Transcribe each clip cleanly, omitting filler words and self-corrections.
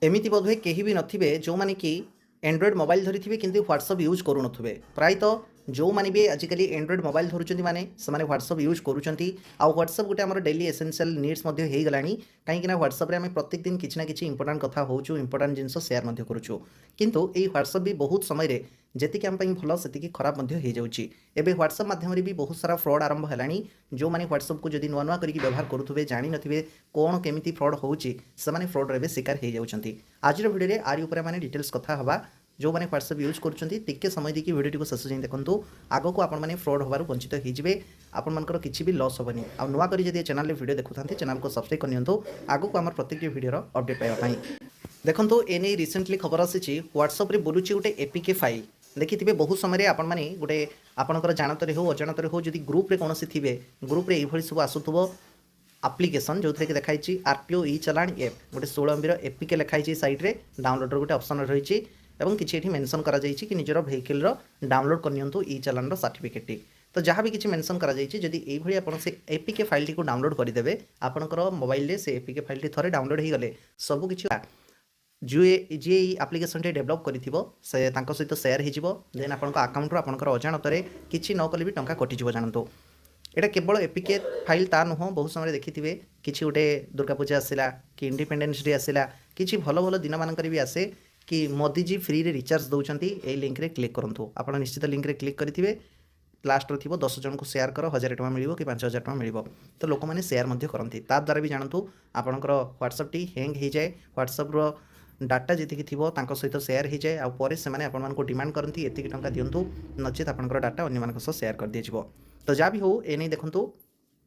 एमिति बोधहुए केही भी नथिबे जो माने कि एंड्रॉइड मोबाइल धरिथिबे किंतु व्हाट्सएप यूज करू नथुबे प्रायतः जो माने भी आजिकली एंड्रॉइड मोबाइल धरुचंती माने से व्हाट्सएप यूज करूचंती आ व्हाट्सएप गोटे हमर डेली एसेंशियल नीड्स मध्ये हे गलानी कहीं व्हाट्सएप रे हमें प्रत्येक दिन किछि ना किछि इंपोर्टेंट कथा होउछु इंपोर्टेंट जिंस शेयर मध्ये करूछु किंतु एई व्हाट्सएप भी बहुत समय रे जेतिक हम पई भलो सेतिक खराब मध्ये हे जाउची एबे व्हाट्सएप माध्यम रे भी बहुत सारा फ्रॉड आरंभ हेलानी जो माने व्हाट्सएप को जदी नुआ नुआ करिक व्यवहार करूथुबे जानि नथिबे कोन केमिति फ्रॉड होउची से माने फ्रॉड रे शिकार हे जाउचंती आज वीडियो रे आरि ऊपर माने डिटेल्स कथा हवा जो मैंने व्हाट्सएप यूज करके समय देखिए वीडियो को शेष जाए देखूँ आग को आपने फ्रॉड होबार वंचित होइजिबे आपनकर किसी भी लॉस होबनी आ नुआ करी जदि चैनल रे वीडियो देखुथांती चैनल को सब्सक्राइब करनियंतु आग को आमर प्रत्येक वीडियो अपडेट पाइबा पई देखंतु एने रिसेंटली खबर आसी व्हाट्सएप रे बोलुची गोटे एपीके फाइल देखिथिबे बहुत समय आपन माने गोटे आपनकर जानतरे हो अजानतरे हो जदि ग्रुप रे कोनोसी थिबे ग्रुप रे एभली सब आसुथबो आप्लिकेसन जो थे देखाई आरटीओ ई चलाण एप गोटे 16 MB एपीके लिखाई साइट रे डाउनलोड गोटे ऑप्शन रही एवं किसी ये मेंशन करा जायछि कि निजर वेहिकल डाउनलोड करनियंतु ई चलाण सर्टिफिकेट तो जहाँ भी किसी मेंशन करा जायछि जदि एई भली आपण से एपीके फाइल को डाउनलोड करदेवे आपनकर मोबाइल रे से एपीके फाइल थरे डाउनलोड हो गले सब किछि जी आप्लिकेसन डेभलप करिथिबो से तांको सहित शेयर हिजिबो देन आपनका अकाउंट रो आपनकर अजाणतरे किछि न कले भी टंका कटिजिबो जानंतु एटा केवल एपीके फाइल ता नुह बहुत समय देखिथिबे किछि गोटे दुर्गा पूजा आसिला कि इंडिपेंडेंस डे आसिला किछि भलो भलो दिन मानकर भी आसे कि मोदी जी फ्री रे रिचार्ज दौरान ये लिंक रे क्लिक करूँ आप निश्चित लिंक रे क्लिक करेंगे लास्ट थी 10 जन को शेयर कर 1000 टଙ୍କା मिल कि 5000 टଙ୍କା मिल तो लोक मैंने शेयर करती द्वारा भी जानतु आपंकर व्हाट्सएप टी हैंग हो जाए व्हाट्सएप डाटा जी थी सहित शेयर हो जाए आपर से आपको डिमांड करती एति टଙ୍କା दिंतु नचेत आपंकर डाटा अन्य शेयर कर दिज्व तो जहाँ भी हो एने देखूँ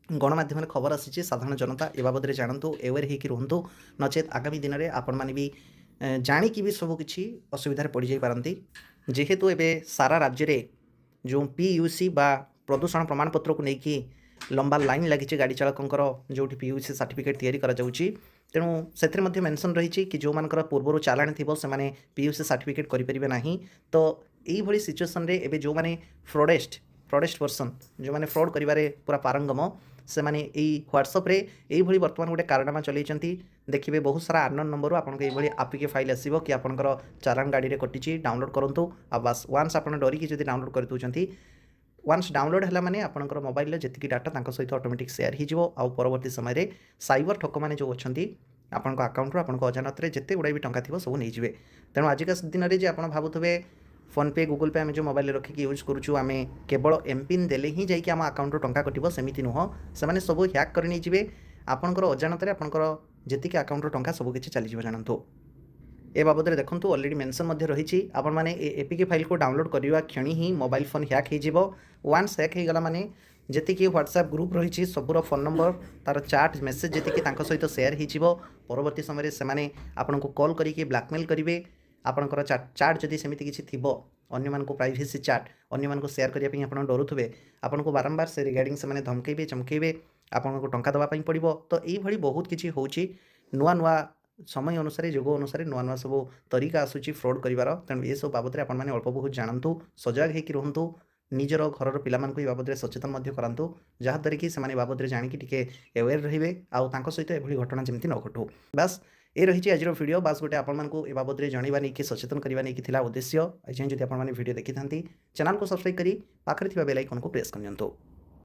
गणमाध्यम खबर आसी साधारण जनता ए बाबद जानतु एवेयर होकर रुहतु नचेत आगामी दिन में आपण मैंने भी जाणिकी भी सब किसी असुविधार पड़ जाई पारती जेहेतु एबे सारा राज्य रे जो पीयूसी बा प्रदूषण प्रमाणपत्र को लेकिन लंबा लाइन लगी गाड़ी चालकंकर जो पीयूसी सर्टिफिकेट तैयारी करा जाउची तेणु से मेंशन रही कि जो मानकर पूर्वर चालाण थी से पीयूसी सर्टिफिकेट करें ना तो यही सिचुएसन रे एबे जो माने फ्रॉडेस्ट पर्सन जो माने फ्रॉड करिवारे पूरा पारंगम से माने व्हाट्सएप रे यही बर्तमान गोटे कारनामा चलती देखिए बहुत सारा आनोन नंबर आपको ये आपिके फाइल आसो कि आपंकर चालान गाड़ी में कटी डाउनलोड करूँ आ बास वन्स आप डरिकी जब डाउनलोड कर दूसरी वन्स डाउनलोड है माने आपंकर मोबाइल जी डाटा सहित ऑटोमेटिक शेयर हो परवर्ती समय साइबर ठक मैंने जो अच्छा आपंक आकाउंट आपको अजानत जिते गुड़ा भी टंका थी सब नहीं तेणु आजिका दिन में आप भावुवे फोन पे गूगल पे आम जो मोबाइल रखिक यूज करूँ आम केवल एमपिन देले ही जाकि आम आकाउंट टंका कटो सेमती नुह से सब ह्याक कर नहीं जाए आपंकर अजानत आपंकर जी आकाउंट टंका सब किसी चलीज जानतु ए बाबद देखूँ अलरेडी मेंशन रही आपण मैंने एपीके फाइल को डाउनलोड करने क्षण ही मोबाइल फोन ह्याक हो वन्स ह्याक हो गला माने जी व्हाट्सएप ग्रुप रही सबूर फोन नंबर तार चाट मेसेज जी सहित शेयर हो परवर्ती समय से आपन को कॉल करके ब्लैकमेल करेंगे आपंकर चाट जदि सेमती किसी थी अन्य मानक प्राइवेसी चाट अन्य मानक शेयर करने आप डरुवे आपन को बारंबार से रिगार्डिंग से धमकेबे चमकेबे आपन को टंका देवाई पड़ो तो यही बहुत किसी होची नुआ नुआ समय अनुसार युग अनुसार नुआ नुआ सब तरीका आसूची फ्रॉड कर तेणु ये सब बाबद आपने अल्प बहुत जानतु सजग होकर रुहतु निजर घर पिलाମାନଙ୍କୁ ଏ ବାବଦରେ ସଚେତନ ମଧ୍ୟ କରାନ୍ତୁ ଯାହାଦ୍ୱାରା କି ସେମାନେ ବାବଦରେ ଜାଣିକି ଟିକେ ଆୱେର୍ ରହିବେ ଆଉ ତାଙ୍କ ସହିତ ଏଭଳି ଘଟଣା ଯେମିତି ନ ଘଟୁ ବାସ୍ ଏ ରହିଛି ଆଜିର ଭିଡ଼ିଓ ବାସ୍ ଗୋଟେ ଆପଣମାନଙ୍କୁ ଏ ବାବଦରେ ଜଣାଇବା ନେଇକି ସଚେତନ କରିବା ନେଇକି ଥିଲା ଉଦ୍ଦେଶ୍ୟ ଆଜି ଯଦି ଆପଣମାନେ ଭିଡ଼ିଓ ଦେଖିଥାନ୍ତି ଚ୍ୟାନେଲକୁ ସବସ୍କ୍ରାଇବ୍ କରି ପାଖରେ ଥିବା ବେଲ୍ ଆଇକନ୍କୁ ପ୍ରେସ୍ କରିନିଅନ୍ତୁ।